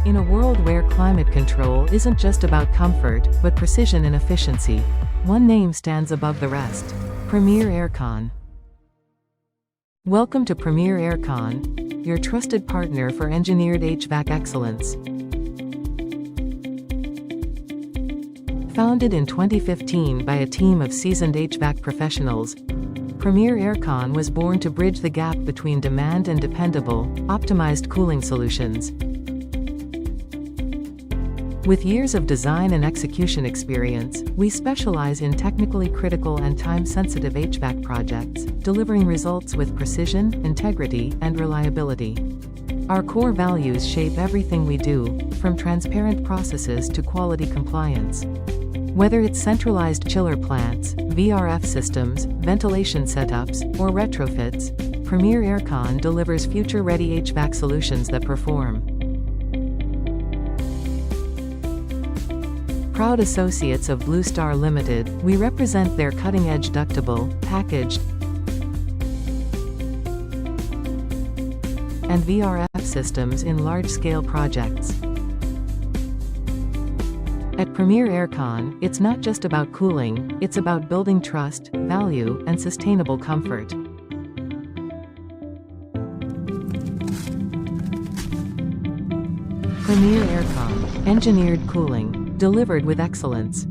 In a world where climate control isn't just about comfort, but precision and efficiency, one name stands above the rest: Premier Aircon. Welcome to Premier Aircon, your trusted partner for engineered HVAC excellence. Founded in 2015 by a team of seasoned HVAC professionals, Premier Aircon was born to bridge the gap between demand and dependable, optimized cooling solutions. With years of design and execution experience, we specialize in technically critical and time-sensitive HVAC projects, delivering results with precision, integrity, and reliability. Our core values shape everything we do, from transparent processes to quality compliance. Whether it's centralized chiller plants, VRF systems, ventilation setups, or retrofits, Premier Aircon delivers future-ready HVAC solutions that perform. Proud associates of Blue Star Limited, we represent their cutting-edge ductable, packaged, and VRF systems in large-scale projects. At Premier Aircon, it's not just about cooling, it's about building trust, value, and sustainable comfort. Premier Aircon, engineered cooling, delivered with excellence.